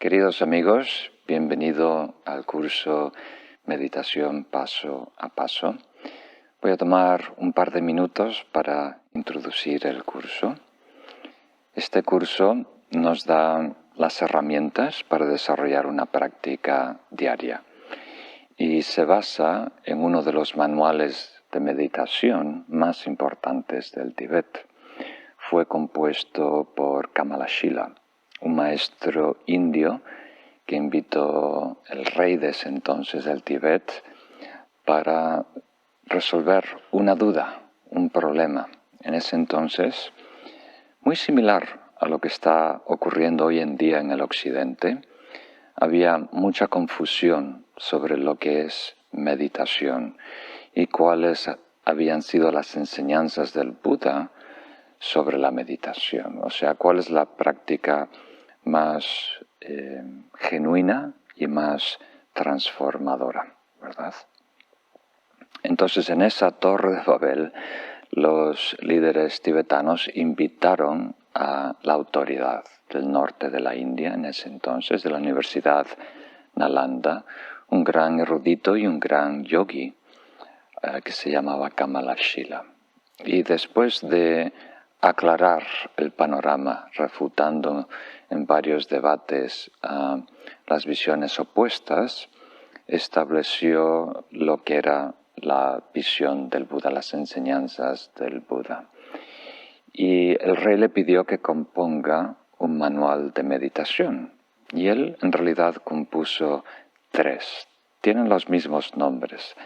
Queridos amigos, bienvenido al curso Meditación Paso a Paso. Voy a tomar un par de minutos para introducir el curso. Este curso nos da las herramientas para desarrollar una práctica diaria y se basa en uno de los manuales de meditación más importantes del Tíbet. Fue compuesto por Kamalashila, un maestro indio que invitó el rey de ese entonces del Tíbet para resolver una duda, un problema. En ese entonces, muy similar a lo que está ocurriendo hoy en día en el Occidente, había mucha confusión sobre lo que es meditación y cuáles habían sido las enseñanzas del Buda sobre la meditación, o sea, cuál es la práctica más genuina y más transformadora, ¿verdad? Entonces, en esa torre de Babel, los líderes tibetanos invitaron a la autoridad del norte de la India, en ese entonces, de la Universidad Nalanda, un gran erudito y un gran yogi que se llamaba Kamalashila. Y después de aclarar el panorama, refutando en varios debates las visiones opuestas, estableció lo que era la visión del Buda, las enseñanzas del Buda. Y el rey le pidió que componga un manual de meditación. Y él en realidad compuso 3. Tienen los mismos nombres.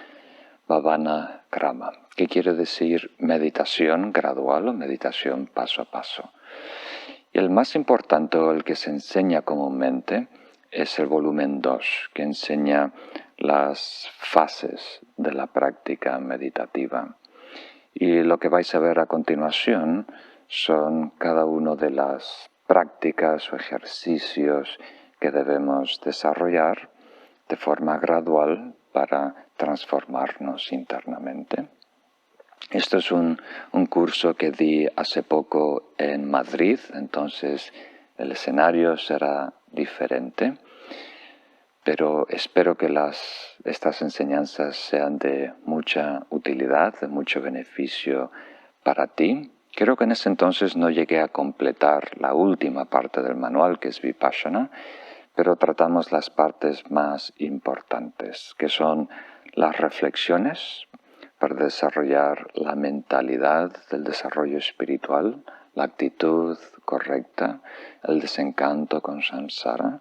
Bhavana Krama, que quiere decir meditación gradual o meditación paso a paso. Y el más importante, el que se enseña comúnmente, es el volumen 2, que enseña las fases de la práctica meditativa. Y lo que vais a ver a continuación son cada una de las prácticas o ejercicios que debemos desarrollar de forma gradual para transformarnos internamente. Esto es un curso que di hace poco en Madrid, entonces el escenario será diferente, pero espero que estas enseñanzas sean de mucha utilidad, de mucho beneficio para ti. Creo que en ese entonces no llegué a completar la última parte del manual, que es Vipassana, pero tratamos las partes más importantes, que son las reflexiones para desarrollar la mentalidad del desarrollo espiritual, la actitud correcta, el desencanto con samsara,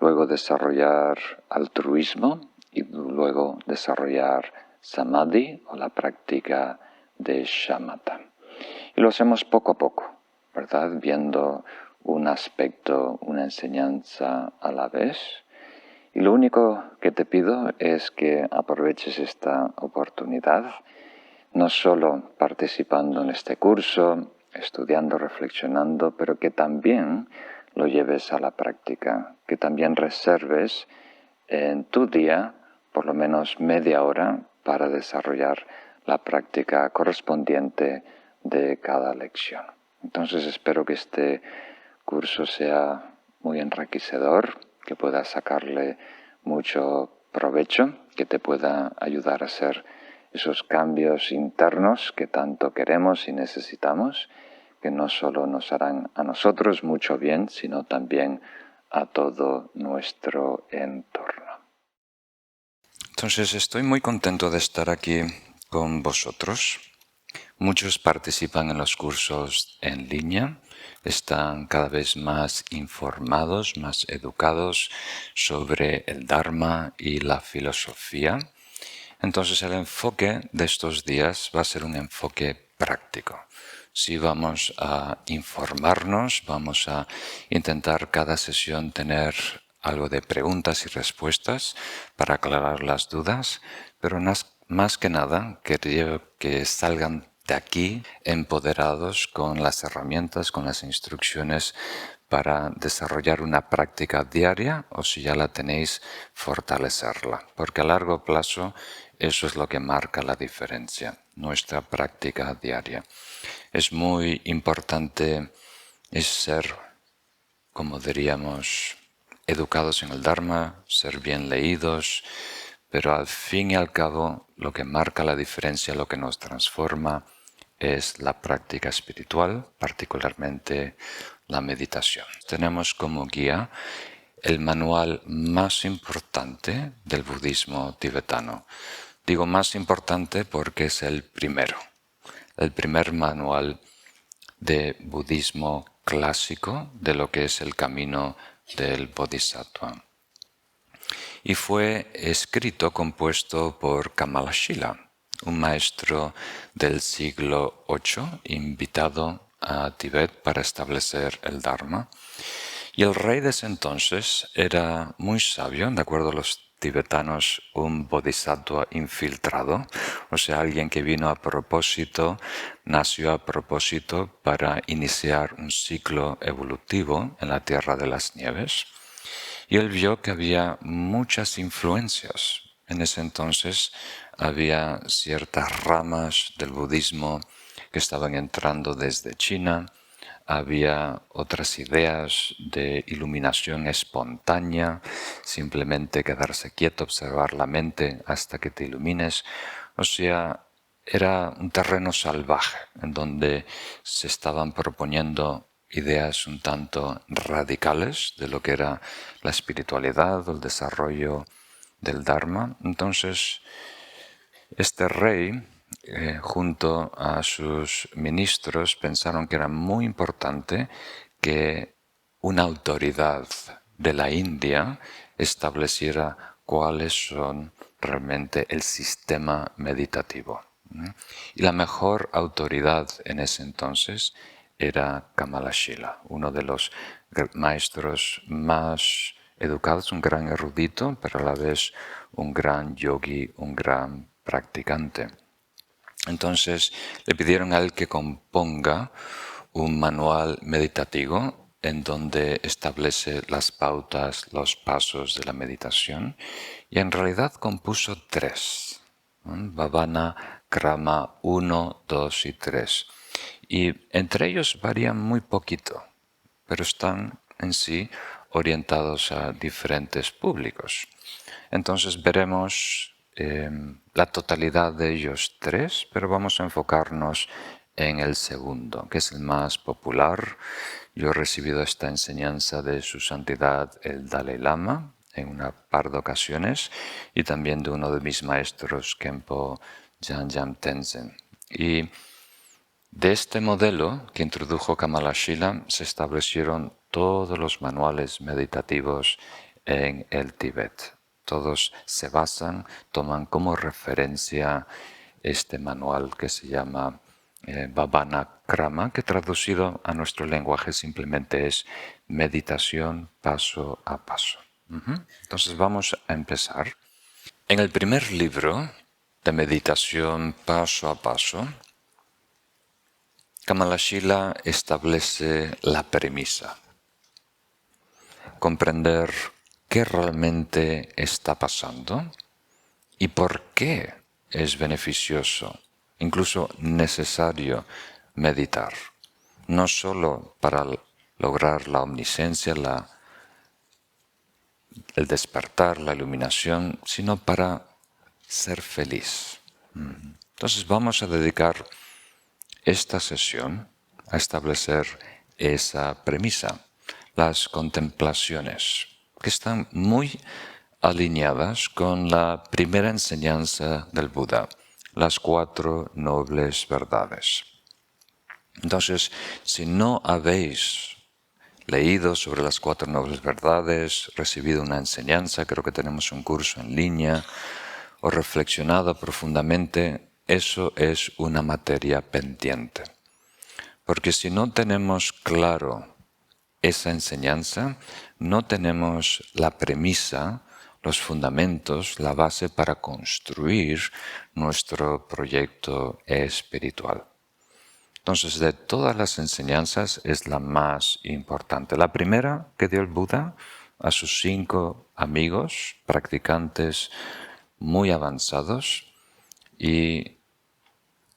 luego desarrollar altruismo y luego desarrollar samadhi o la práctica de shamatha. Y lo hacemos poco a poco, ¿verdad? Viendo un aspecto, una enseñanza a la vez. Y lo único que te pido es que aproveches esta oportunidad, no solo participando en este curso, estudiando, reflexionando, pero que también lo lleves a la práctica, que también reserves en tu día por lo menos media hora para desarrollar la práctica correspondiente de cada lección. Entonces espero que este curso sea muy enriquecedor, que puedas sacarle mucho provecho, que te pueda ayudar a hacer esos cambios internos que tanto queremos y necesitamos, que no solo nos harán a nosotros mucho bien, sino también a todo nuestro entorno. Entonces estoy muy contento de estar aquí con vosotros. Muchos participan en los cursos en línea, están cada vez más informados, más educados sobre el Dharma y la filosofía. Entonces el enfoque de estos días va a ser un enfoque práctico. Si vamos a informarnos, vamos a intentar cada sesión tener algo de preguntas y respuestas para aclarar las dudas, pero más que nada quería que salgan de aquí empoderados con las herramientas, con las instrucciones para desarrollar una práctica diaria o si ya la tenéis, fortalecerla, porque a largo plazo eso es lo que marca la diferencia, nuestra práctica diaria. Es muy importante ser, como diríamos, educados en el Dharma, ser bien leídos, pero al fin y al cabo lo que marca la diferencia, lo que nos transforma, es la práctica espiritual, particularmente la meditación. Tenemos como guía el manual más importante del budismo tibetano. Digo más importante porque es el primer manual de budismo clásico de lo que es el camino del Bodhisattva. Y fue compuesto por Kamalashila, un maestro del siglo VIII, invitado a Tibet para establecer el Dharma. Y el rey de ese entonces era muy sabio, de acuerdo a los tibetanos, un bodhisattva infiltrado, o sea, alguien que vino a propósito, nació a propósito para iniciar un ciclo evolutivo en la Tierra de las Nieves. Y él vio que había muchas influencias. En ese entonces había ciertas ramas del budismo que estaban entrando desde China, había otras ideas de iluminación espontánea, simplemente quedarse quieto, observar la mente hasta que te ilumines. O sea, era un terreno salvaje en donde se estaban proponiendo ideas un tanto radicales de lo que era la espiritualidad o el desarrollo del Dharma. Entonces, este rey, junto a sus ministros, pensaron que era muy importante que una autoridad de la India estableciera cuáles son realmente el sistema meditativo. Y la mejor autoridad en ese entonces era Kamalashila, uno de los maestros más educados, un gran erudito, pero a la vez un gran yogi, un gran practicante. Entonces le pidieron a él que componga un manual meditativo en donde establece las pautas, los pasos de la meditación, y en realidad compuso 3. Bhavana, Krama 1, 2 y 3. Y entre ellos varían muy poquito, pero están en sí orientados a diferentes públicos. Entonces veremos la totalidad de ellos 3, pero vamos a enfocarnos en el segundo, que es el más popular. Yo he recibido esta enseñanza de Su Santidad el Dalai Lama en una par de ocasiones y también de uno de mis maestros, Khenpo Janjam Tenzin. Y de este modelo que introdujo Kamalashila se establecieron todos los manuales meditativos en el Tíbet. Todos se basan, toman como referencia este manual que se llama Bhavana Krama, que traducido a nuestro lenguaje simplemente es meditación paso a paso. Entonces vamos a empezar. En el primer libro de meditación paso a paso, Kamalashila establece la premisa: comprender qué realmente está pasando y por qué es beneficioso, incluso necesario, meditar, no solo para lograr la omnisciencia, el despertar, la iluminación, sino para ser feliz. Entonces vamos a dedicar esta sesión a establecer esa premisa, las contemplaciones, que están muy alineadas con la primera enseñanza del Buda, las 4 nobles verdades. Entonces, si no habéis leído sobre las 4 nobles verdades, recibido una enseñanza, creo que tenemos un curso en línea, o reflexionado profundamente, eso es una materia pendiente. Porque si no tenemos claro esa enseñanza, no tenemos la premisa, los fundamentos, la base para construir nuestro proyecto espiritual. Entonces, de todas las enseñanzas es la más importante. La primera que dio el Buda a sus 5 amigos, practicantes muy avanzados, y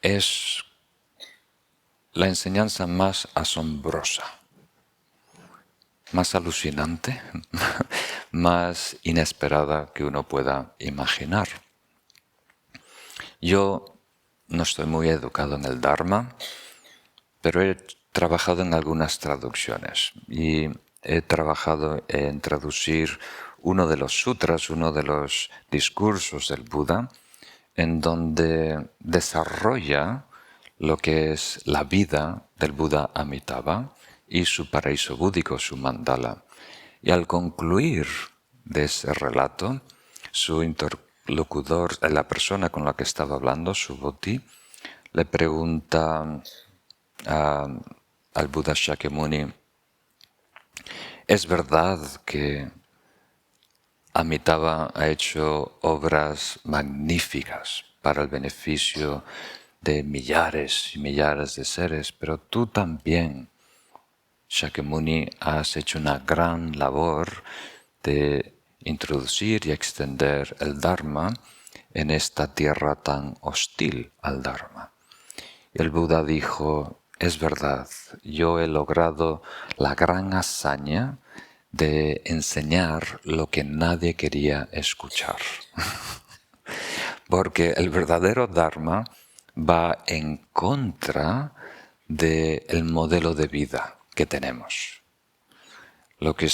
es la enseñanza más asombrosa, más alucinante, más inesperada que uno pueda imaginar. Yo no estoy muy educado en el Dharma, pero he trabajado en algunas traducciones y he trabajado en traducir uno de los sutras, uno de los discursos del Buda, en donde desarrolla lo que es la vida del Buda Amitabha y su paraíso búdico, su mandala. Y al concluir de ese relato, su interlocutor, la persona con la que estaba hablando, Subhuti, le pregunta al Buda Shakyamuni: ¿es verdad que Amitabha ha hecho obras magníficas para el beneficio de millares y millares de seres, pero tú también, Shakyamuni, has hecho una gran labor de introducir y extender el Dharma en esta tierra tan hostil al Dharma? Y el Buda dijo: es verdad, yo he logrado la gran hazaña de enseñar lo que nadie quería escuchar. Porque el verdadero Dharma va en contra del modelo de vida que tenemos. Lo que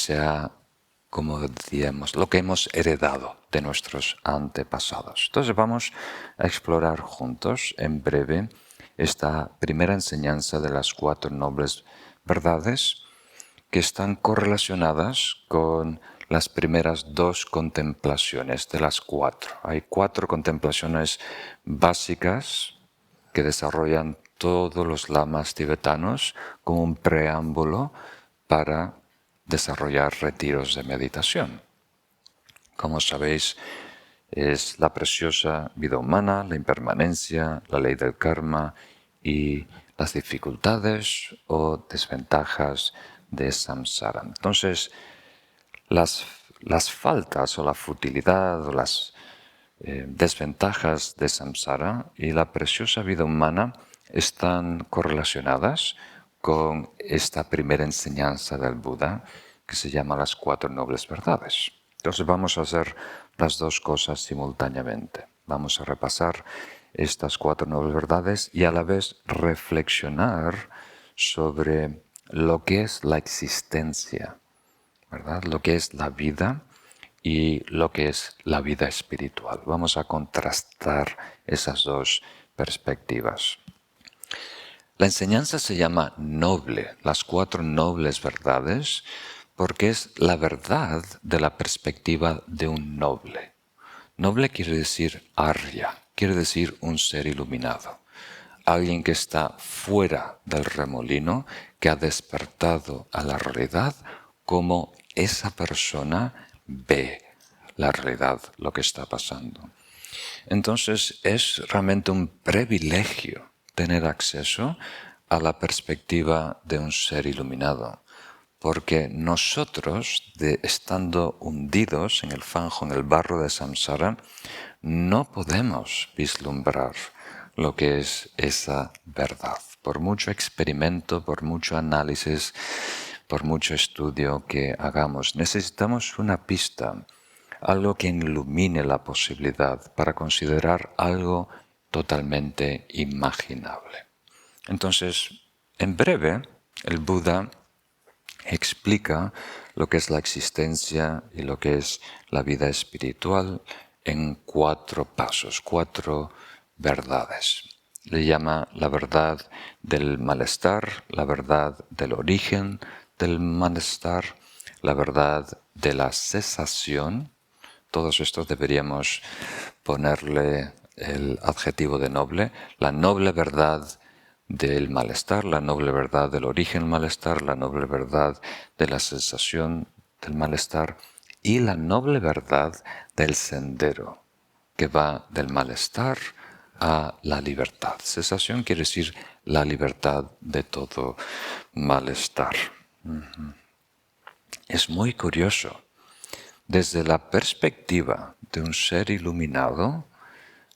como decíamos, lo que hemos heredado de nuestros antepasados. Entonces vamos a explorar juntos, en breve, esta primera enseñanza de las 4 nobles verdades, que están correlacionadas con las primeras 2 contemplaciones de las 4. Hay 4 contemplaciones básicas que desarrollan todos los lamas tibetanos como un preámbulo para desarrollar retiros de meditación. Como sabéis, es la preciosa vida humana, la impermanencia, la ley del karma y las dificultades o desventajas de samsara. Entonces, las faltas o la futilidad o las desventajas de samsara y la preciosa vida humana están correlacionadas con esta primera enseñanza del Buda, que se llama las 4 nobles verdades. Entonces vamos a hacer las 2 cosas simultáneamente. Vamos a repasar estas 4 nobles verdades y a la vez reflexionar sobre lo que es la existencia, ¿verdad? Lo que es la vida y lo que es la vida espiritual. Vamos a contrastar esas 2 perspectivas. La enseñanza se llama noble, las 4 nobles verdades, porque es la verdad de la perspectiva de un noble. Noble quiere decir arya, quiere decir un ser iluminado, alguien que está fuera del remolino, que ha despertado a la realidad como esa persona ve la realidad, lo que está pasando. Entonces es realmente un privilegio tener acceso a la perspectiva de un ser iluminado, porque nosotros, estando hundidos en el fango, en el barro de samsara, no podemos vislumbrar lo que es esa verdad. Por mucho experimento, por mucho análisis, por mucho estudio que hagamos, necesitamos una pista, algo que ilumine la posibilidad para considerar algo totalmente imaginable. Entonces, en breve, el Buda explica lo que es la existencia y lo que es la vida espiritual en 4 pasos, 4 verdades. Le llama la verdad del malestar, la verdad del origen del malestar, la verdad de la cesación. Todos estos deberíamos ponerle el adjetivo de noble, la noble verdad del malestar, la noble verdad del origen del malestar, la noble verdad de la sensación del malestar y la noble verdad del sendero que va del malestar a la libertad. Cesación quiere decir la libertad de todo malestar. Es muy curioso. Desde la perspectiva de un ser iluminado,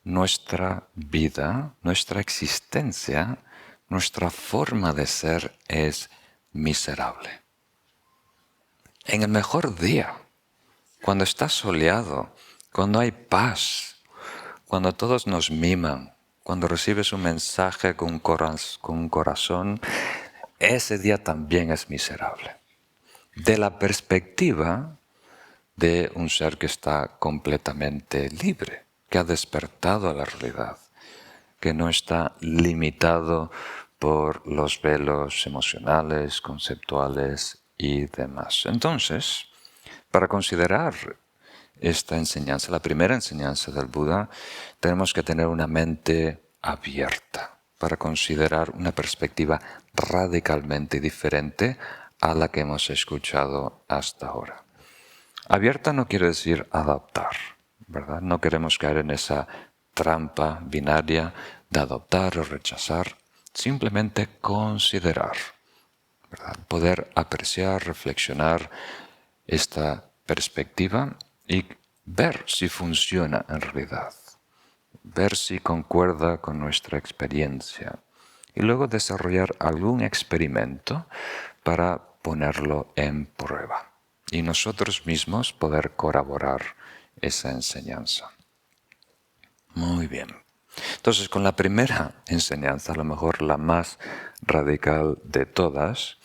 nuestra vida, nuestra existencia, nuestra forma de ser es miserable. En el mejor día, cuando está soleado, cuando hay paz, cuando todos nos miman, cuando recibes un mensaje con un corazón, ese día también es miserable. De la perspectiva de un ser que está completamente libre, que ha despertado a la realidad, que no está limitado por los velos emocionales, conceptuales y demás. Entonces, para considerar esta enseñanza, la primera enseñanza del Buda, tenemos que tener una mente abierta para considerar una perspectiva radicalmente diferente a la que hemos escuchado hasta ahora. Abierta no quiere decir adaptar, ¿verdad? No queremos caer en esa trampa binaria de adoptar o rechazar, simplemente considerar, ¿verdad? Poder apreciar, reflexionar esta perspectiva y ver si funciona en realidad, ver si concuerda con nuestra experiencia y luego desarrollar algún experimento para ponerlo en prueba y nosotros mismos poder corroborar esa enseñanza. Muy bien. Entonces, con la primera enseñanza, a lo mejor la más radical de todas,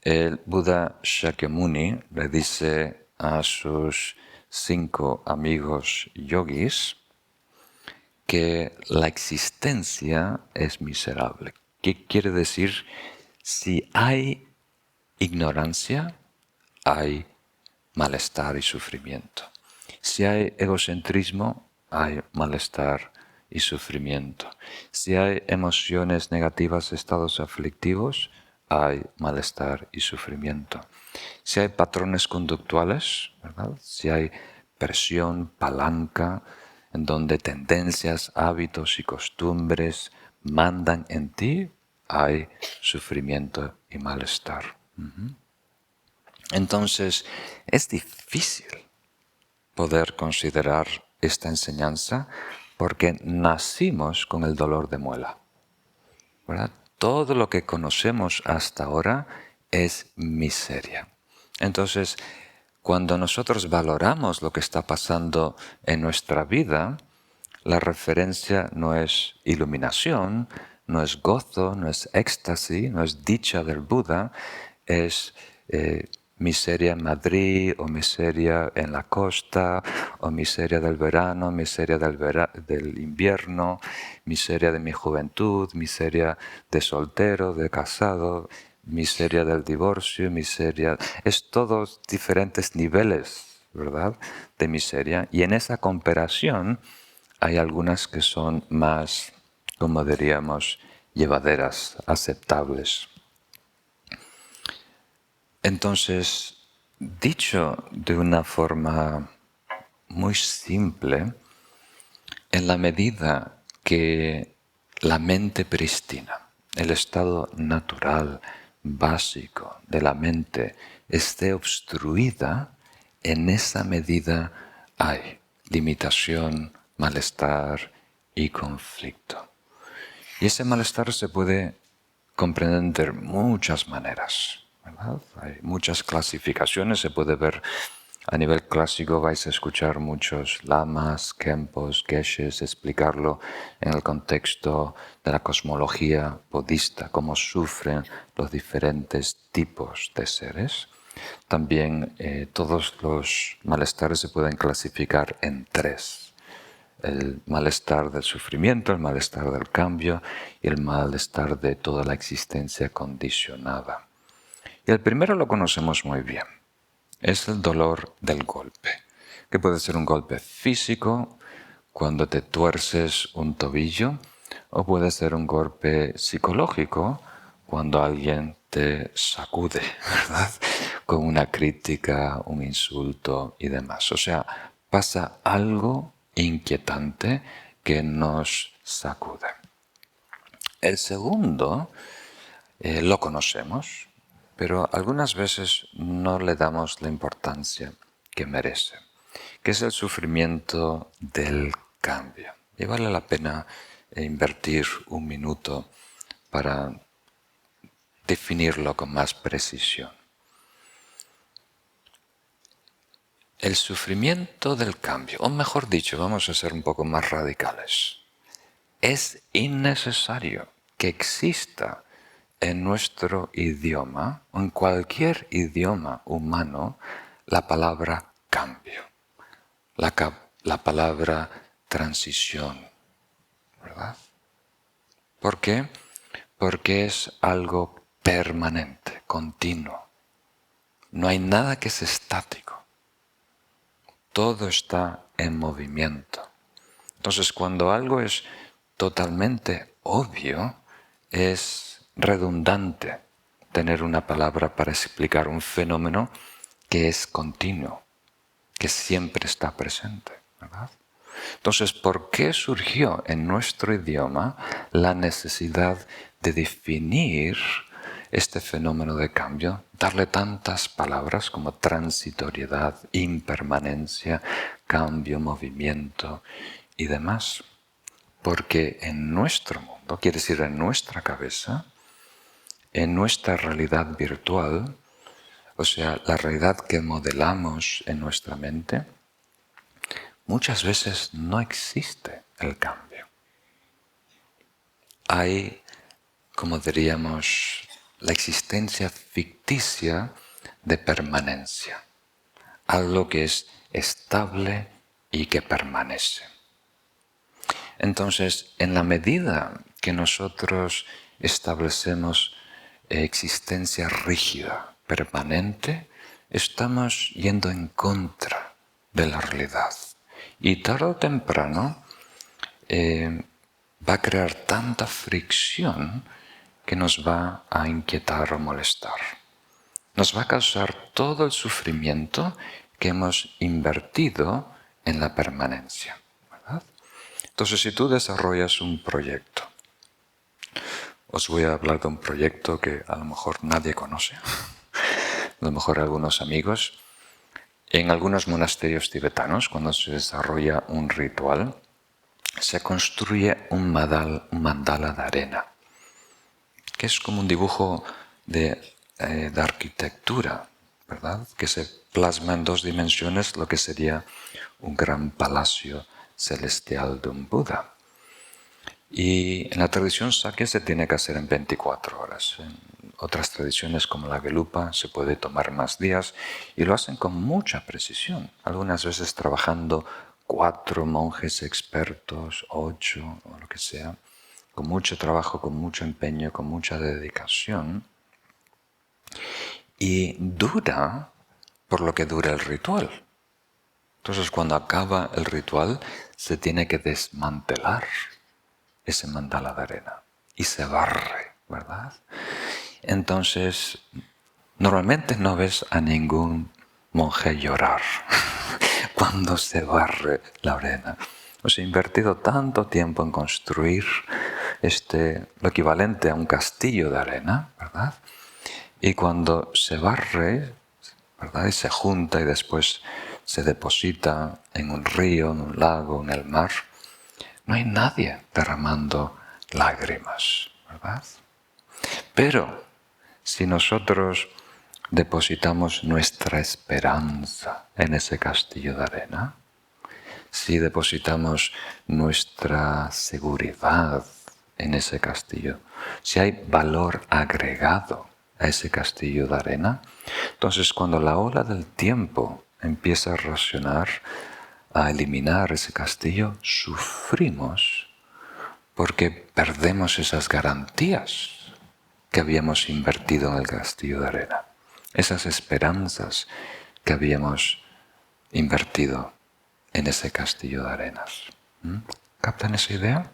el Buda Shakyamuni le dice a sus 5 amigos yogis que la existencia es miserable. ¿Qué quiere decir? Si hay ignorancia, hay malestar y sufrimiento. Si hay egocentrismo, hay malestar y sufrimiento. Si hay emociones negativas, estados aflictivos, hay malestar y sufrimiento. Si hay patrones conductuales, ¿verdad? Si hay presión, palanca, en donde tendencias, hábitos y costumbres mandan en ti, hay sufrimiento y malestar. Entonces, es difícil poder considerar esta enseñanza porque nacimos con el dolor de muela, ¿verdad? Todo lo que conocemos hasta ahora es miseria. Entonces, cuando nosotros valoramos lo que está pasando en nuestra vida, la referencia no es iluminación, no es gozo, no es éxtasis, no es dicha del Buda, es miseria en Madrid, o miseria en la costa, o miseria del verano, miseria del invierno, miseria de mi juventud, miseria de soltero, de casado, miseria del divorcio, miseria... Es todos diferentes niveles, ¿verdad?, de miseria. Y en esa comparación hay algunas que son más, como diríamos, llevaderas, aceptables. Entonces, dicho de una forma muy simple, en la medida que la mente prístina, el estado natural, básico de la mente, esté obstruida, en esa medida hay limitación, malestar y conflicto. Y ese malestar se puede comprender de muchas maneras, ¿verdad? Hay muchas clasificaciones, se puede ver a nivel clásico, vais a escuchar muchos lamas, khenpos, geshes explicarlo en el contexto de la cosmología budista, cómo sufren los diferentes tipos de seres. También todos los malestares se pueden clasificar en 3. El malestar del sufrimiento, el malestar del cambio y el malestar de toda la existencia condicionada. Y el primero lo conocemos muy bien. Es el dolor del golpe, que puede ser un golpe físico, cuando te tuerces un tobillo, o puede ser un golpe psicológico, cuando alguien te sacude, ¿verdad?, con una crítica, un insulto y demás. O sea, pasa algo inquietante que nos sacude. El segundo lo conocemos, pero algunas veces no le damos la importancia que merece, que es el sufrimiento del cambio. Y vale la pena invertir un minuto para definirlo con más precisión. el sufrimiento del cambio, o mejor dicho, vamos a ser un poco más radicales. Es innecesario que exista en nuestro idioma, o en cualquier idioma humano, la palabra cambio, la palabra transición, ¿verdad? ¿Por qué? Porque es algo permanente, continuo. No hay nada que es estático. Todo está en movimiento. Entonces, cuando algo es totalmente obvio, es redundante tener una palabra para explicar un fenómeno que es continuo, que siempre está presente, ¿verdad? Entonces, ¿por qué surgió en nuestro idioma la necesidad de definir este fenómeno de cambio, darle tantas palabras como transitoriedad, impermanencia, cambio, movimiento y demás? Porque en nuestro mundo, quiere decir en nuestra cabeza, en nuestra realidad virtual, o sea, la realidad que modelamos en nuestra mente, muchas veces no existe el cambio. Hay, como diríamos, la existencia ficticia de permanencia, algo que es estable y que permanece. Entonces, en la medida que nosotros establecemos existencia rígida, permanente, estamos yendo en contra de la realidad. Y tarde o temprano va a crear tanta fricción que nos va a inquietar o molestar. Nos va a causar todo el sufrimiento que hemos invertido en la permanencia, ¿verdad? Entonces, si tú desarrollas un proyecto, os voy a hablar de un proyecto que a lo mejor nadie conoce, a lo mejor algunos amigos. En algunos monasterios tibetanos, cuando se desarrolla un ritual, se construye un mandala de arena, que es como un dibujo de arquitectura, ¿verdad? Que se plasma en dos dimensiones lo que sería un gran palacio celestial de un Buda. Y en la tradición Sakya se tiene que hacer en 24 horas. En otras tradiciones como la Gelupa se puede tomar más días y lo hacen con mucha precisión. Algunas veces trabajando 4 monjes expertos, 8 o lo que sea, con mucho trabajo, con mucho empeño, con mucha dedicación. Y dura por lo que dura el ritual. Entonces, cuando acaba el ritual, se tiene que desmantelar ese mandala de arena y se barre, ¿verdad? Entonces, normalmente no ves a ningún monje llorar cuando se barre la arena. Os he invertido tanto tiempo en construir lo equivalente a un castillo de arena, ¿verdad? Y cuando se barre, ¿verdad? Y se junta y después se deposita en un río, en un lago, en el mar, no hay nadie derramando lágrimas, ¿verdad? Pero si nosotros depositamos nuestra esperanza en ese castillo de arena, si depositamos nuestra seguridad en ese castillo, si hay valor agregado a ese castillo de arena, entonces cuando la ola del tiempo empieza a erosionar, a eliminar ese castillo, sufrimos porque perdemos esas garantías que habíamos invertido en el castillo de arena, esas esperanzas que habíamos invertido en ese castillo de arenas. ¿Captan esa idea?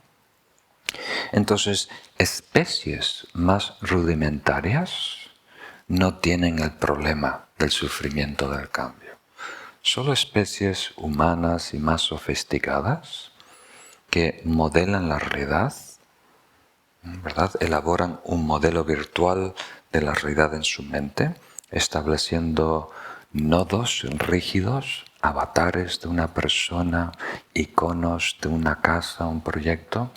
Entonces, especies más rudimentarias no tienen el problema del sufrimiento del cambio. Solo especies humanas y más sofisticadas que modelan la realidad, ¿verdad? Elaboran un modelo virtual de la realidad en su mente, estableciendo nodos rígidos, avatares de una persona, iconos de una casa, un proyecto.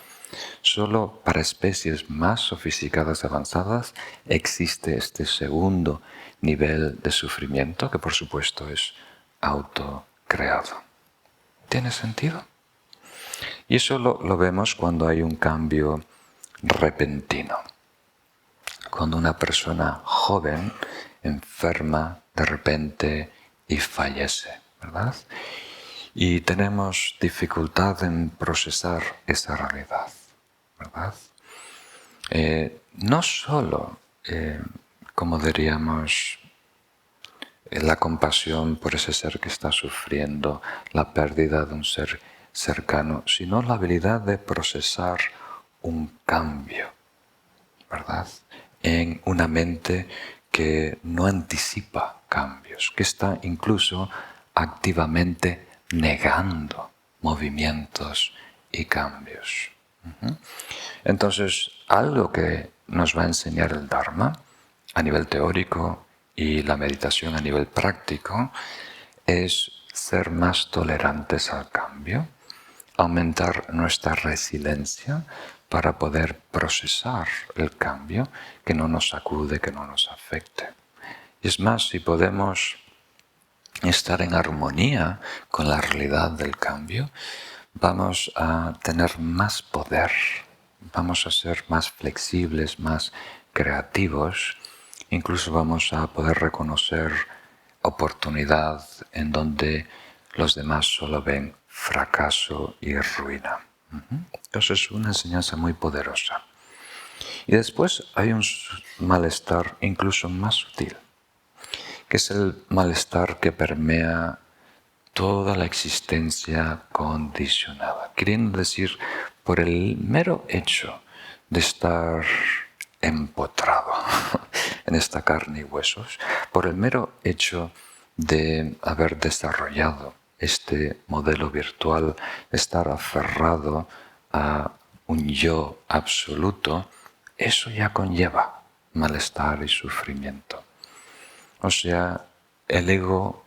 Solo para especies más sofisticadas, avanzadas, existe este segundo nivel de sufrimiento, que por supuesto es autocreado. ¿Tiene sentido? Y eso lo vemos cuando hay un cambio repentino. Cuando una persona joven enferma de repente y fallece, ¿verdad? Y tenemos dificultad en procesar esa realidad, ¿verdad? No solo, como diríamos, la compasión por ese ser que está sufriendo la pérdida de un ser cercano, sino la habilidad de procesar un cambio, ¿verdad? En una mente que no anticipa cambios, que está incluso activamente negando movimientos y cambios. Entonces, algo que nos va a enseñar el Dharma a nivel teórico y la meditación a nivel práctico es ser más tolerantes al cambio, aumentar nuestra resiliencia para poder procesar el cambio, que no nos sacude, que no nos afecte. Y es más, si podemos estar en armonía con la realidad del cambio, vamos a tener más poder, vamos a ser más flexibles, más creativos, incluso vamos a poder reconocer oportunidad en donde los demás solo ven fracaso y ruina. Entonces es una enseñanza muy poderosa. Y después hay un malestar incluso más sutil, que es el malestar que permea toda la existencia condicionada. Queriendo decir, por el mero hecho de estar empotrado en esta carne y huesos, por el mero hecho de haber desarrollado este modelo virtual, estar aferrado a un yo absoluto, eso ya conlleva malestar y sufrimiento. O sea, el ego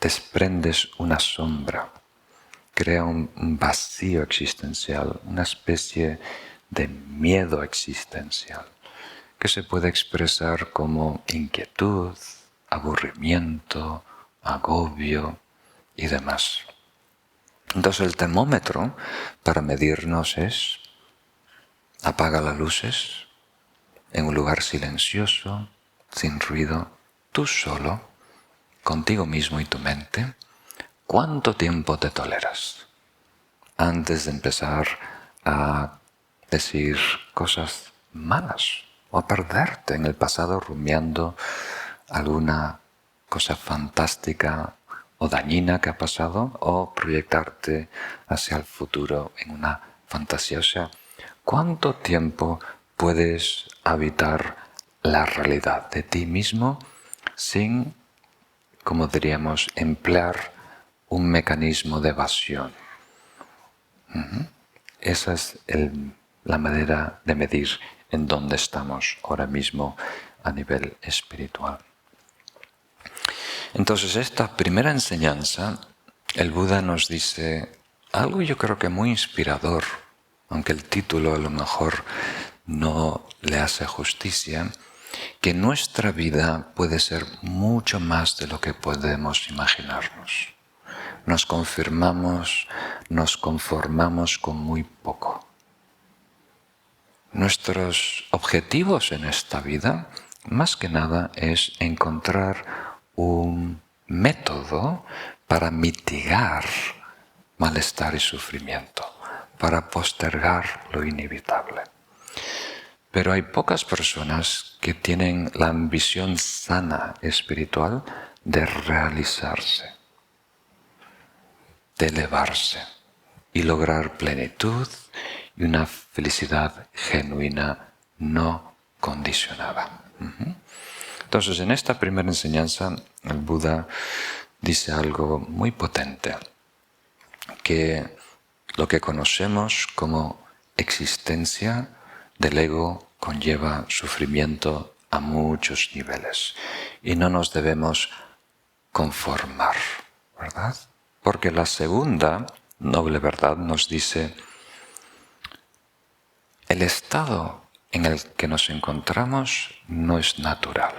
desprendes una sombra, crea un vacío existencial, una especie de miedo existencial, que se puede expresar como inquietud, aburrimiento, agobio y demás. Entonces el termómetro para medirnos es: apaga las luces en un lugar silencioso, sin ruido, tú solo, contigo mismo y tu mente. ¿Cuánto tiempo te toleras antes de empezar a decir cosas malas o a perderte en el pasado rumiando alguna cosa fantástica o dañina que ha pasado, o proyectarte hacia el futuro en una fantasía? O sea, ¿cuánto tiempo puedes habitar la realidad de ti mismo sin, como diríamos, emplear un mecanismo de evasión? Esa es la manera de medir en dónde estamos ahora mismo a nivel espiritual. Entonces, esta primera enseñanza, el Buda nos dice algo, yo creo que muy inspirador, aunque el título a lo mejor no le hace justicia, que nuestra vida puede ser mucho más de lo que podemos imaginarnos. Nos conformamos con muy poco. Nuestros objetivos en esta vida, más que nada, es encontrar un método para mitigar malestar y sufrimiento, para postergar lo inevitable. Pero hay pocas personas que tienen la ambición sana espiritual de realizarse, de elevarse y lograr plenitud y una felicidad genuina no condicionada. Entonces, en esta primera enseñanza, el Buda dice algo muy potente, que lo que conocemos como existencia del ego conlleva sufrimiento a muchos niveles y no nos debemos conformar, ¿verdad? Porque la segunda noble verdad nos dice: el estado en el que nos encontramos no es natural.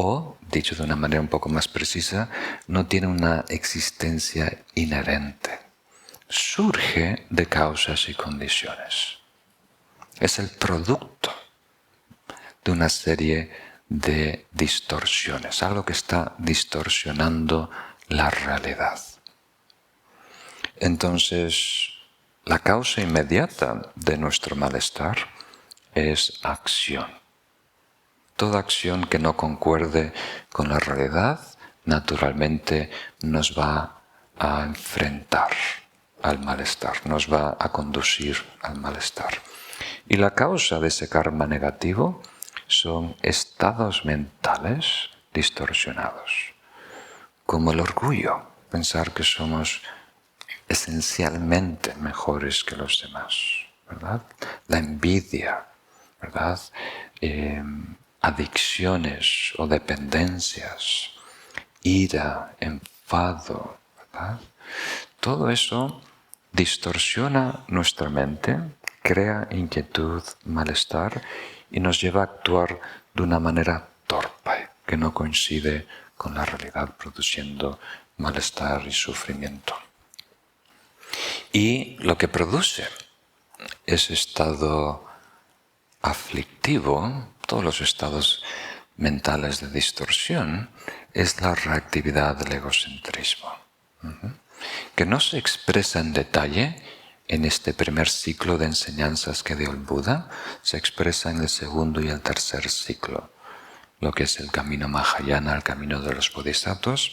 o, dicho de una manera un poco más precisa, no tiene una existencia inherente. Surge de causas y condiciones. Es el producto de una serie de distorsiones, algo que está distorsionando la realidad. Entonces, la causa inmediata de nuestro malestar es acción. Toda acción que no concuerde con la realidad, naturalmente nos va a enfrentar al malestar, nos va a conducir al malestar. Y la causa de ese karma negativo son estados mentales distorsionados, como el orgullo, pensar que somos esencialmente mejores que los demás, ¿verdad? La envidia, ¿verdad? Adicciones o dependencias, ira, enfado, ¿verdad? Todo eso distorsiona nuestra mente, crea inquietud, malestar y nos lleva a actuar de una manera torpe, que no coincide con la realidad, produciendo malestar y sufrimiento. Y lo que produce ese estado aflictivo, todos los estados mentales de distorsión, es la reactividad del egocentrismo, que no se expresa en detalle en este primer ciclo de enseñanzas que dio el Buda, se expresa en el segundo y el tercer ciclo, lo que es el camino Mahayana, el camino de los bodhisattvas.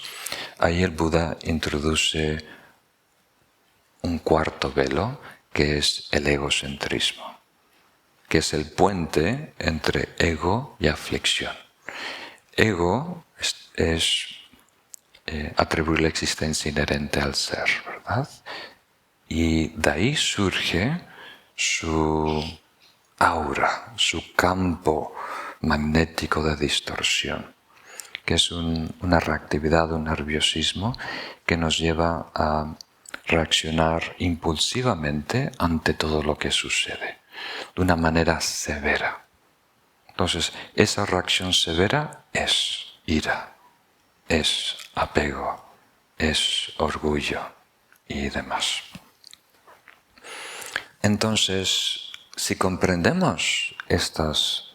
Ahí el Buda introduce un cuarto velo, que es el egocentrismo, que es el puente entre ego y aflicción. Ego es atribuir la existencia inherente al ser, ¿verdad? Y de ahí surge su aura, su campo magnético de distorsión, que es una reactividad, un nerviosismo que nos lleva a reaccionar impulsivamente ante todo lo que sucede, de una manera severa. Entonces, esa reacción severa es ira, es apego, es orgullo y demás. Entonces, si comprendemos estas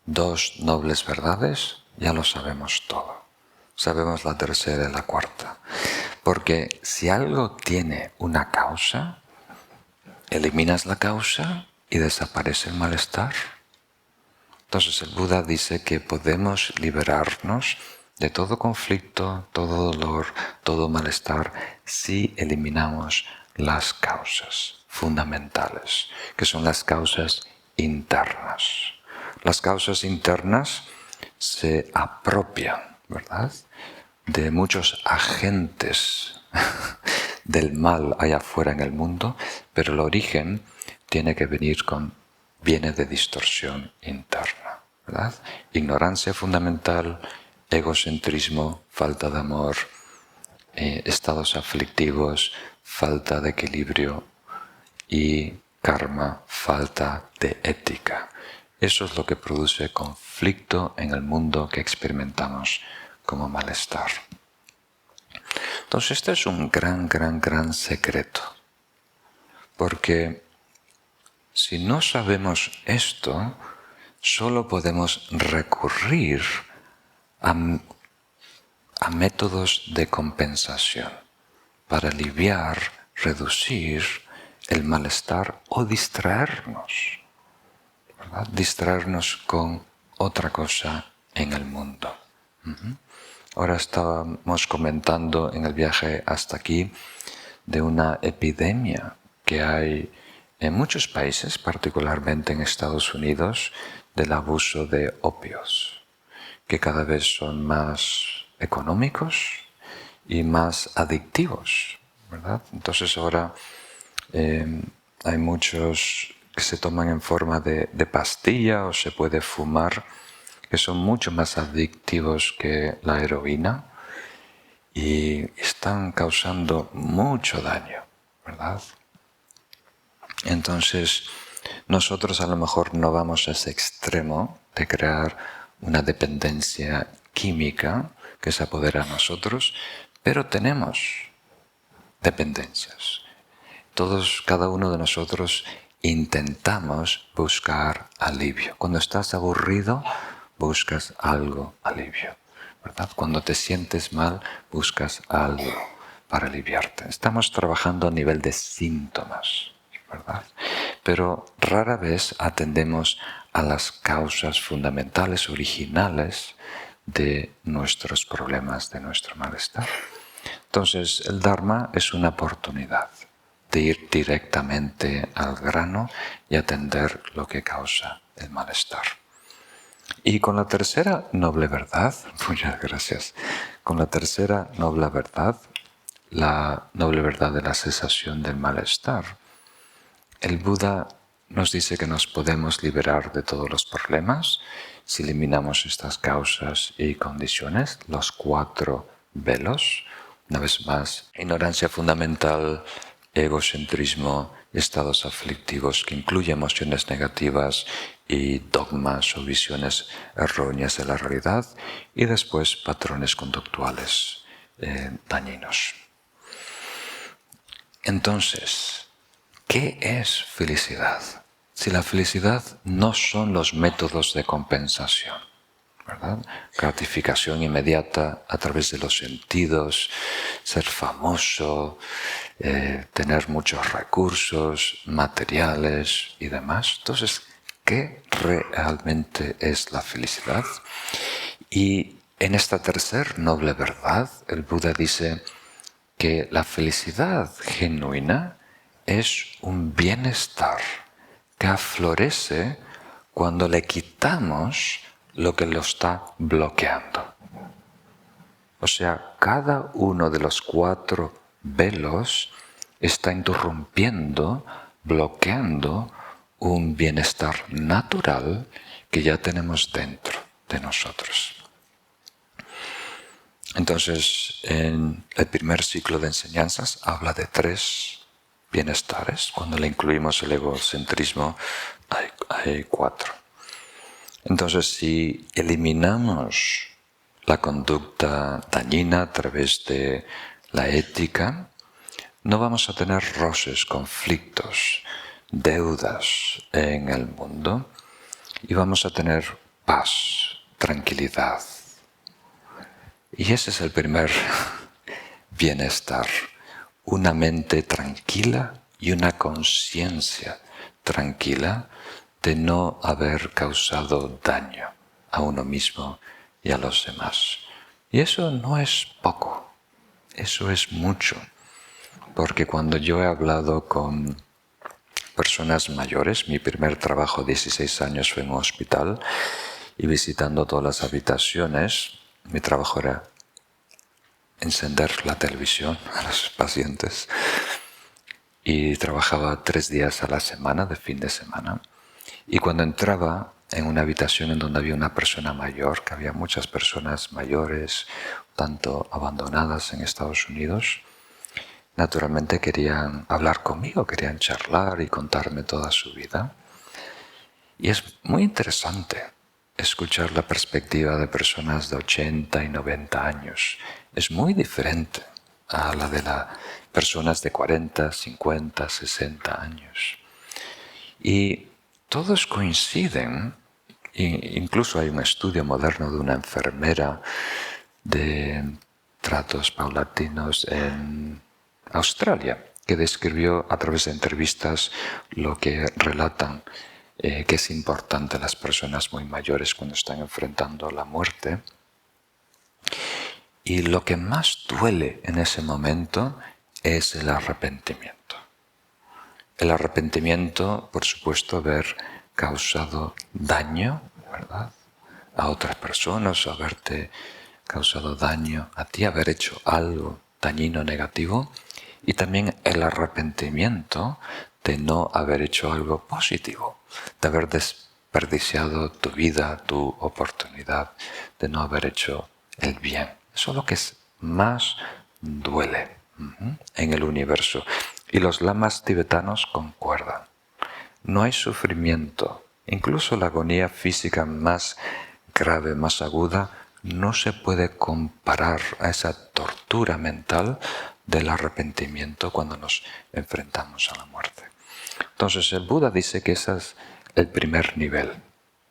dos nobles verdades, ya lo sabemos todo. Sabemos la tercera y la cuarta. Porque si algo tiene una causa, eliminas la causa y desaparece el malestar. Entonces el Buda dice que podemos liberarnos de todo conflicto, todo dolor, todo malestar si eliminamos las causas fundamentales, que son las causas internas. Las causas internas se apropian, ¿verdad?, de muchos agentes del mal allá afuera en el mundo, pero el origen viene de distorsión interna, ¿verdad? Ignorancia fundamental, egocentrismo, falta de amor, estados aflictivos, falta de equilibrio y karma, falta de ética. Eso es lo que produce conflicto en el mundo que experimentamos como malestar. Entonces este es un gran secreto, porque si no sabemos esto, solo podemos recurrir a métodos de compensación para aliviar, reducir el malestar o distraernos, ¿verdad? Distraernos con otra cosa en el mundo. Ahora estábamos comentando en el viaje hasta aquí de una epidemia que hay en muchos países, particularmente en Estados Unidos, del abuso de opios, que cada vez son más económicos y más adictivos, ¿verdad? Entonces ahora hay muchos que se toman en forma de pastilla o se puede fumar, que son mucho más adictivos que la heroína y están causando mucho daño, ¿verdad? Entonces, nosotros a lo mejor no vamos a ese extremo de crear una dependencia química que se apodera a nosotros, pero tenemos dependencias. Cada uno de nosotros intentamos buscar alivio. Cuando estás aburrido, buscas algo alivio, ¿verdad? Cuando te sientes mal, buscas algo para aliviarte. Estamos trabajando a nivel de síntomas, ¿verdad? Pero rara vez atendemos a las causas fundamentales, originales de nuestros problemas, de nuestro malestar. Entonces, el Dharma es una oportunidad de ir directamente al grano y atender lo que causa el malestar. Y con la tercera noble verdad, muchas gracias, con la tercera noble verdad, la noble verdad de la cesación del malestar, el Buda nos dice que nos podemos liberar de todos los problemas si eliminamos estas causas y condiciones, los 4 velos. Una vez más, ignorancia fundamental, egocentrismo, estados aflictivos que incluyen emociones negativas y dogmas o visiones erróneas de la realidad, y después patrones conductuales dañinos. Entonces, ¿qué es felicidad? Si la felicidad no son los métodos de compensación, ¿verdad? Gratificación inmediata a través de los sentidos, ser famoso, tener muchos recursos materiales y demás. Entonces, ¿qué realmente es la felicidad? Y en esta tercera noble verdad, el Buda dice que la felicidad genuina es un bienestar que aflorece cuando le quitamos lo que lo está bloqueando. O sea, cada uno de los 4 velos está interrumpiendo, bloqueando un bienestar natural que ya tenemos dentro de nosotros. Entonces, en el primer ciclo de enseñanzas habla de 3 bienestares. Cuando le incluimos el egocentrismo, hay 4. Entonces, si eliminamos la conducta dañina a través de la ética, no vamos a tener roces, conflictos, deudas en el mundo y vamos a tener paz, tranquilidad. Y ese es el primer bienestar, una mente tranquila y una conciencia tranquila de no haber causado daño a uno mismo y a los demás. Y eso no es poco, eso es mucho, porque cuando yo he hablado con personas mayores, mi primer trabajo, 16 años, fue en un hospital, y visitando todas las habitaciones, mi trabajo era encender la televisión a los pacientes, y trabajaba 3 días a la semana, de fin de semana. Y cuando entraba en una habitación en donde había una persona mayor, que había muchas personas mayores, tanto abandonadas en Estados Unidos, naturalmente querían hablar conmigo, querían charlar y contarme toda su vida. Y es muy interesante escuchar la perspectiva de personas de 80 y 90 años. Es muy diferente a la de las personas de 40, 50, 60 años. Y todos coinciden, incluso hay un estudio moderno de una enfermera de tratos paulatinos en Australia, que describió a través de entrevistas lo que relatan que es importante a las personas muy mayores cuando están enfrentando la muerte. Y lo que más duele en ese momento es el arrepentimiento. El arrepentimiento, por supuesto, haber causado daño, ¿verdad?, a otras personas, o haberte causado daño a ti, haber hecho algo dañino, negativo, y también el arrepentimiento de no haber hecho algo positivo, de haber desperdiciado tu vida, tu oportunidad, de no haber hecho el bien. Eso es lo que más duele en el universo. Y los lamas tibetanos concuerdan. No hay sufrimiento, incluso la agonía física más grave, más aguda, no se puede comparar a esa tortura mental del arrepentimiento cuando nos enfrentamos a la muerte. Entonces el Buda dice que ese es el primer nivel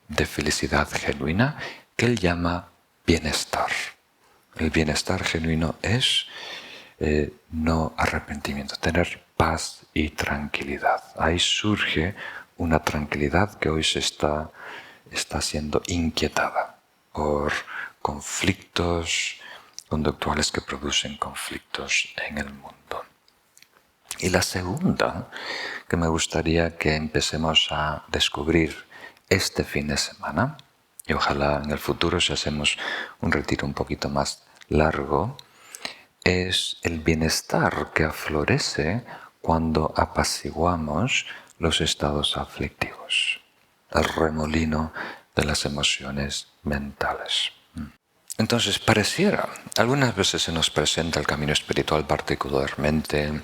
de felicidad genuina que él llama bienestar. El bienestar genuino es no arrepentimiento, tener paz y tranquilidad. Ahí surge una tranquilidad que hoy está siendo inquietada por conflictos conductuales que producen conflictos en el mundo. Y la segunda que me gustaría que empecemos a descubrir este fin de semana, y ojalá en el futuro si hacemos un retiro un poquito más largo, es el bienestar que aflorece cuando apaciguamos los estados aflictivos, el remolino de las emociones mentales. Entonces pareciera, algunas veces se nos presenta el camino espiritual, particularmente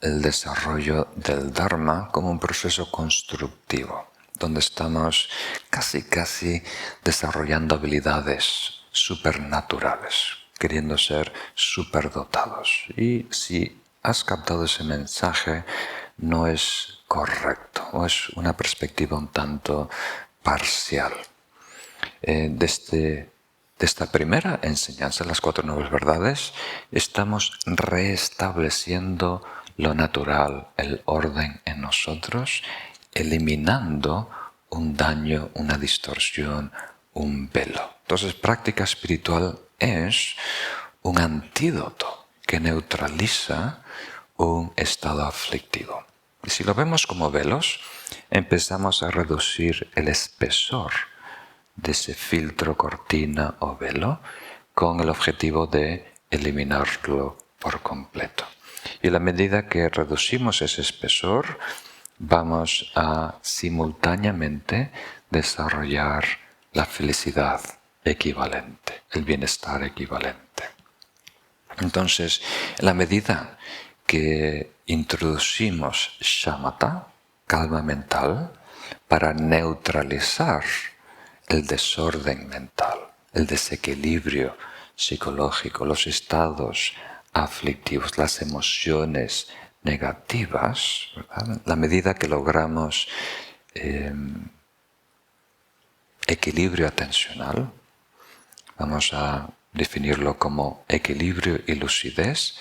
el desarrollo del Dharma, como un proceso constructivo, donde estamos casi desarrollando habilidades supernaturales, queriendo ser superdotados. Y si has captado ese mensaje, no es correcto, o es una perspectiva un tanto parcial. De esta primera enseñanza, las 4 nuevas verdades, estamos restableciendo lo natural, el orden en nosotros, eliminando un daño, una distorsión, un velo. Entonces, práctica espiritual es un antídoto que neutraliza un estado aflictivo. Y si lo vemos como velos, empezamos a reducir el espesor de ese filtro, cortina o velo con el objetivo de eliminarlo por completo. Y a la medida que reducimos ese espesor, vamos a simultáneamente desarrollar la felicidad equivalente, el bienestar equivalente. Entonces, en la medida que introducimos shamatha, calma mental, para neutralizar el desorden mental, el desequilibrio psicológico, los estados aflictivos, las emociones negativas, ¿verdad? La medida que logramos equilibrio atencional, vamos a definirlo como equilibrio y lucidez,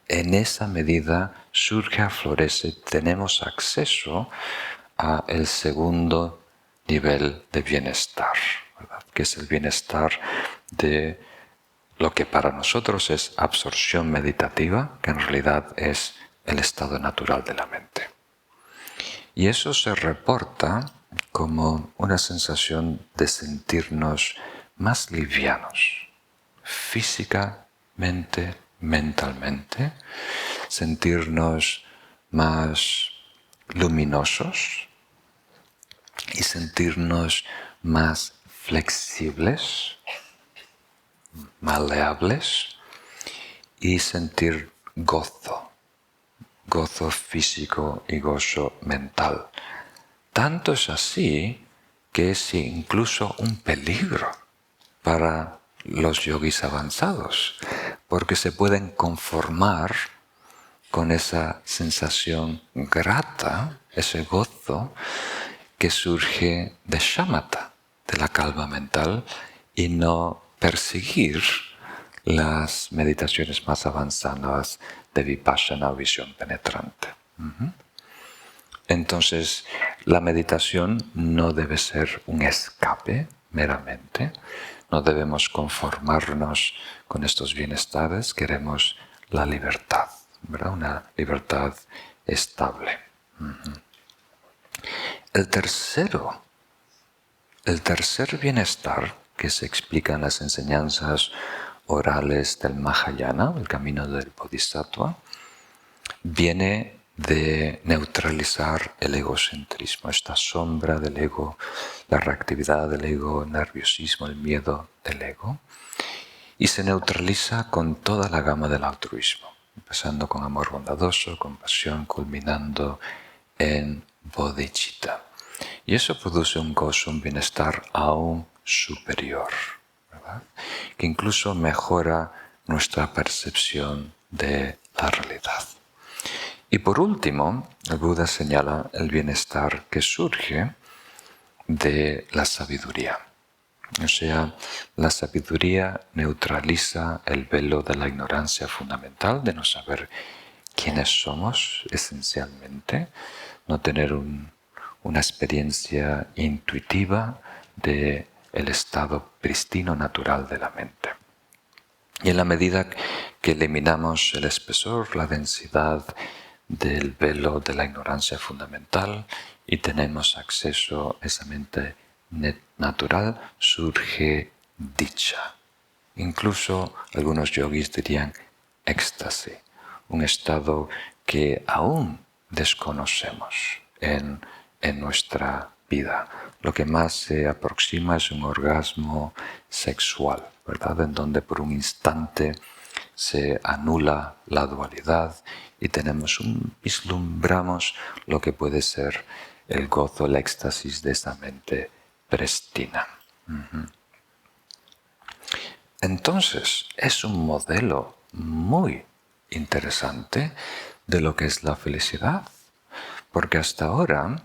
en esa medida surge, aflorece, tenemos acceso a el segundo nivel de bienestar, ¿verdad? Que es el bienestar de lo que para nosotros es absorción meditativa, que en realidad es el estado natural de la mente. Y eso se reporta como una sensación de sentirnos más livianos, físicamente, mentalmente, sentirnos más luminosos y sentirnos más flexibles, maleables y sentir gozo físico y gozo mental. Tanto es así que es incluso un peligro para los yogis avanzados, porque se pueden conformar con esa sensación grata, ese gozo que surge de shamatha, de la calma mental, y no perseguir las meditaciones más avanzadas de vipassana o visión penetrante. Entonces, la meditación no debe ser un escape meramente, no debemos conformarnos con estos bienestares, queremos la libertad, ¿verdad? Una libertad estable. El tercer bienestar que se explica en las enseñanzas orales del Mahayana, el camino del Bodhisattva, viene de neutralizar el egocentrismo, esta sombra del ego, la reactividad del ego, el nerviosismo, el miedo del ego, y se neutraliza con toda la gama del altruismo, empezando con amor bondadoso, compasión, culminando en bodhicitta. Y eso produce un gozo, un bienestar aún superior, ¿verdad? ¿verdad? Que incluso mejora nuestra percepción de la realidad. Y por último, el Buda señala el bienestar que surge de la sabiduría. O sea, la sabiduría neutraliza el velo de la ignorancia fundamental, de no saber quiénes somos esencialmente, no tener una experiencia intuitiva del estado pristino natural de la mente. Y en la medida que eliminamos el espesor, la densidad del velo de la ignorancia fundamental y tenemos acceso a esa mente natural, surge dicha. Incluso algunos yogis dirían éxtasis, un estado que aún desconocemos en nuestra vida. Lo que más se aproxima es un orgasmo sexual, ¿verdad? En donde por un instante se anula la dualidad y vislumbramos lo que puede ser el gozo, el éxtasis de esa mente prístina. Entonces, es un modelo muy interesante de lo que es la felicidad, porque hasta ahora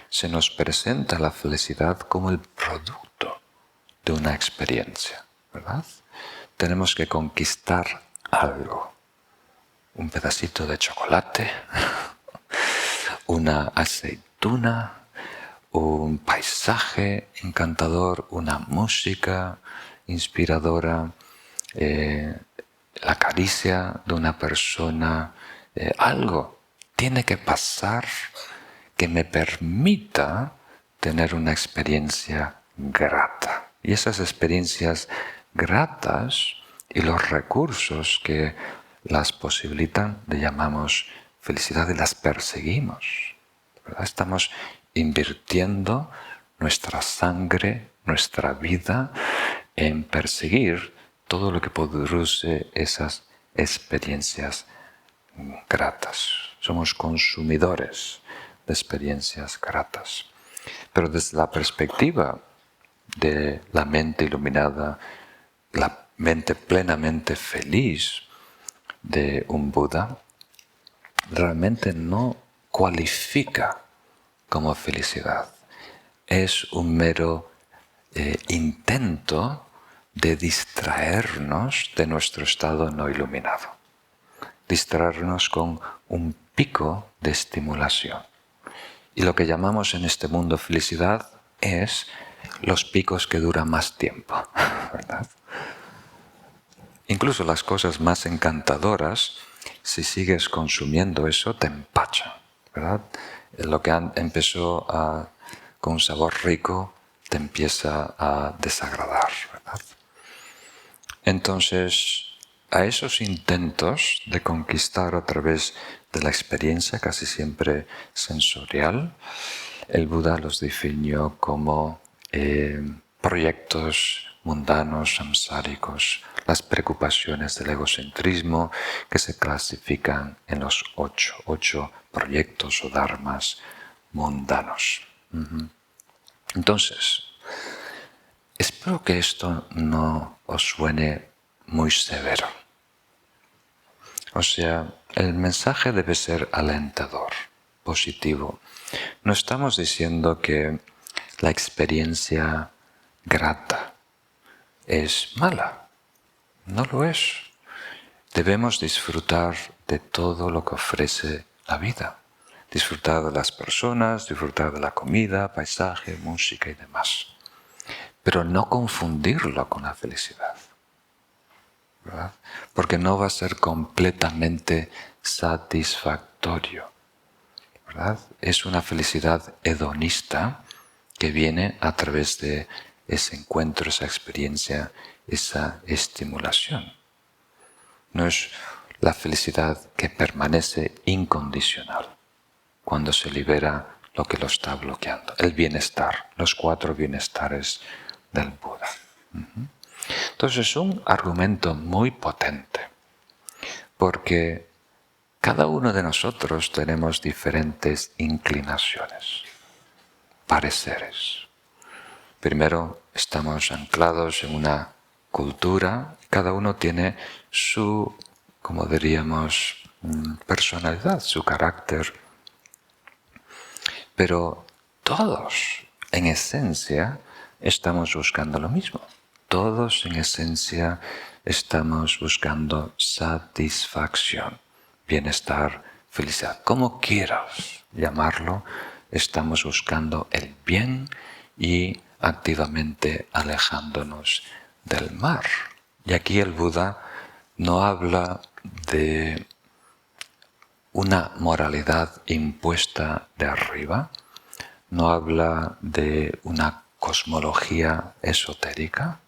se nos presenta la felicidad como el producto de una experiencia, ¿verdad? Tenemos que conquistar algo, un pedacito de chocolate, una aceituna, un paisaje encantador, una música inspiradora, la caricia de una persona, algo tiene que pasar que me permita tener una experiencia grata. Y esas experiencias gratas y los recursos que las posibilitan le llamamos felicidad y las perseguimos, ¿verdad? Estamos invirtiendo nuestra sangre, nuestra vida en perseguir todo lo que produce esas experiencias gratas. Somos consumidores de experiencias gratas. Pero desde la perspectiva de la mente iluminada, la mente plenamente feliz de un Buda, realmente no cualifica como felicidad. Es un mero intento de distraernos de nuestro estado no iluminado. Distraernos con un pico de estimulación. Y lo que llamamos en este mundo felicidad es los picos que duran más tiempo, ¿verdad? Incluso las cosas más encantadoras, si sigues consumiendo eso, te empachan, ¿verdad? Lo que empezó con un sabor rico te empieza a desagradar, ¿verdad? Entonces, a esos intentos de conquistar a través de la experiencia, casi siempre sensorial, el Buda los definió como proyectos mundanos, samsáricos, las preocupaciones del egocentrismo que se clasifican en los ocho proyectos o dharmas mundanos. Entonces, espero que esto no os suene muy severo. O sea, el mensaje debe ser alentador, positivo. No estamos diciendo que la experiencia grata es mala. No lo es. Debemos disfrutar de todo lo que ofrece la vida. Disfrutar de las personas, disfrutar de la comida, paisaje, música y demás. Pero no confundirlo con la felicidad, ¿verdad? Porque no va a ser completamente satisfactorio, ¿verdad? Es una felicidad hedonista que viene a través de ese encuentro, esa experiencia, esa estimulación. No es la felicidad que permanece incondicional cuando se libera lo que lo está bloqueando. El bienestar, los 4 bienestares del Buda. Entonces es un argumento muy potente porque cada uno de nosotros tenemos diferentes inclinaciones, pareceres. Primero, estamos anclados en una cultura, cada uno tiene su, como diríamos, personalidad, su carácter. Pero todos, en esencia, estamos buscando lo mismo. Todos, en esencia, estamos buscando satisfacción, bienestar, felicidad. Como quieras llamarlo, estamos buscando el bien y activamente alejándonos del mal. Y aquí el Buda no habla de una moralidad impuesta de arriba, no habla de una cosmología esotérica,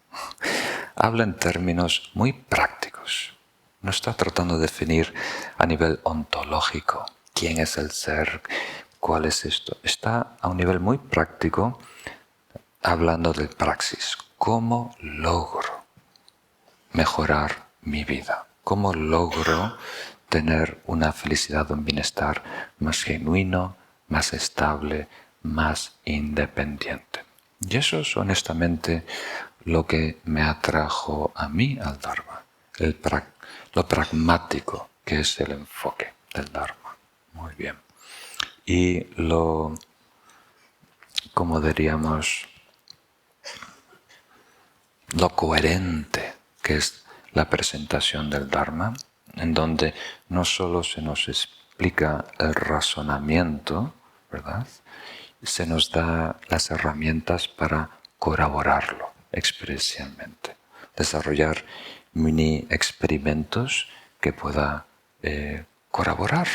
habla en términos muy prácticos. No está tratando de definir a nivel ontológico quién es el ser, cuál es esto. Está a un nivel muy práctico hablando del praxis. ¿Cómo logro mejorar mi vida? ¿Cómo logro tener una felicidad, un bienestar más genuino, más estable, más independiente? Y eso es honestamente lo que me atrajo a mí al Dharma, lo pragmático que es el enfoque del Dharma. Muy bien. Y como diríamos, lo coherente que es la presentación del Dharma, en donde no solo se nos explica el razonamiento, ¿verdad? Se nos da las herramientas para corroborarlo experiencialmente, desarrollar mini experimentos que pueda corroborar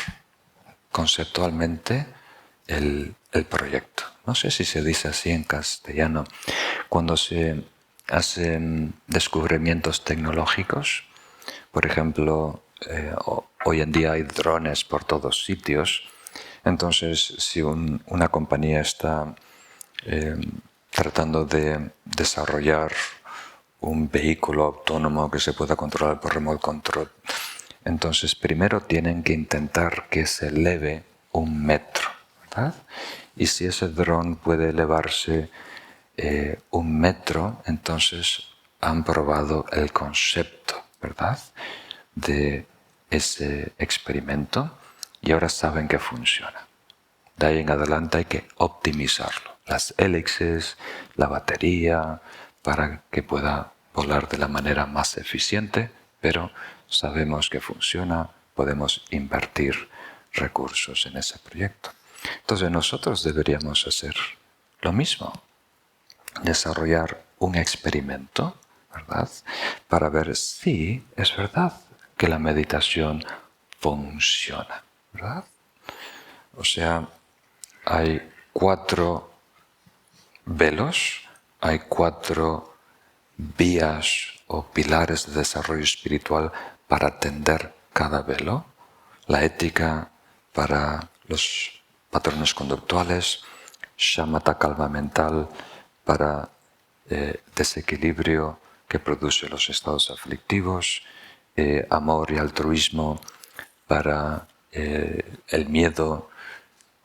conceptualmente el proyecto. No sé si se dice así en castellano. Cuando se hacen descubrimientos tecnológicos, por ejemplo, hoy en día hay drones por todos sitios, entonces si una compañía está tratando de desarrollar un vehículo autónomo que se pueda controlar por remote control, entonces primero tienen que intentar que se eleve 1 metro, ¿verdad? Y si ese dron puede elevarse 1 metro, entonces han probado el concepto, ¿verdad?, de ese experimento y ahora saben que funciona. De ahí en adelante hay que optimizarlo. Las hélices, la batería, para que pueda volar de la manera más eficiente, pero sabemos que funciona, podemos invertir recursos en ese proyecto. Entonces nosotros deberíamos hacer lo mismo, desarrollar un experimento, ¿verdad?, para ver si es verdad que la meditación funciona, ¿verdad? O sea, hay 4 velos, hay 4 vías o pilares de desarrollo espiritual para atender cada velo. La ética para los patrones conductuales, shamatha, calma mental, para desequilibrio que produce los estados aflictivos, amor y altruismo para el miedo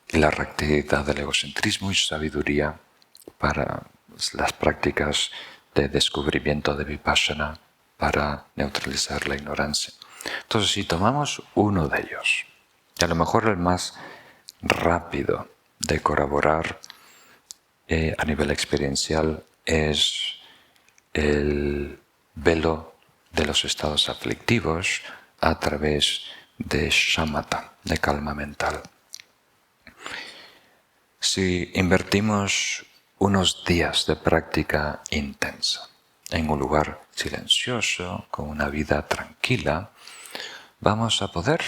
y la reactividad del egocentrismo, y sabiduría para las prácticas de descubrimiento de vipassana para neutralizar la ignorancia. Entonces, si tomamos uno de ellos, y a lo mejor el más rápido de corroborar a nivel experiencial es el velo de los estados aflictivos a través de shamatha, de calma mental. Si invertimos unos días de práctica intensa en un lugar silencioso, con una vida tranquila, vamos a poder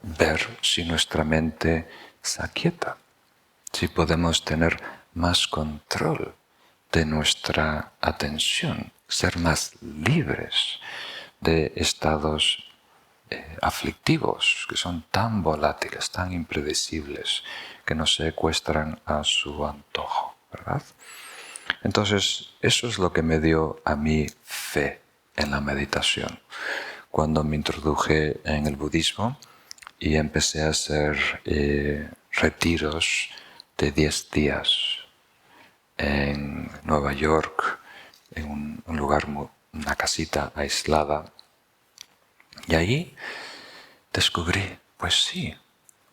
ver si nuestra mente se aquieta, si podemos tener más control de nuestra atención, ser más libres de estados aflictivos que son tan volátiles, tan impredecibles, que nos secuestran a su antojo, ¿verdad? Entonces, eso es lo que me dio a mí fe en la meditación. Cuando me introduje en el budismo y empecé a hacer retiros de 10 días en Nueva York, en un lugar, una casita aislada. Y ahí descubrí, pues sí,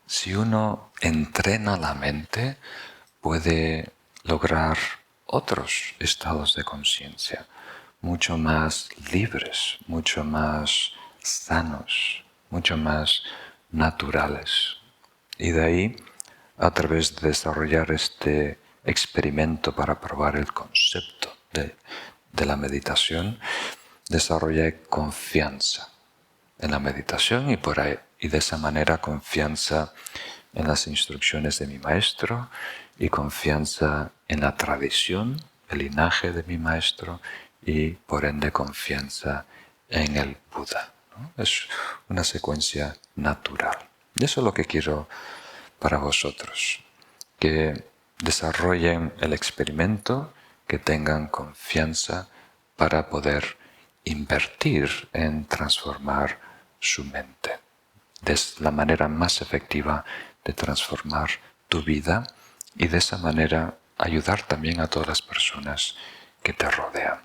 si uno entrena la mente, puede lograr otros estados de conciencia, mucho más libres, mucho más sanos, mucho más naturales. Y de ahí, a través de desarrollar este experimento para probar el concepto de la meditación, desarrollé confianza en la meditación y de esa manera confianza en las instrucciones de mi maestro y confianza en la tradición, el linaje de mi maestro y por ende confianza en el Buda, ¿no? Es una secuencia natural. Y eso es lo que quiero para vosotros, que desarrollen el experimento, que tengan confianza para poder invertir en transformar su mente. Es la manera más efectiva de transformar tu vida y de esa manera ayudar también a todas las personas que te rodean.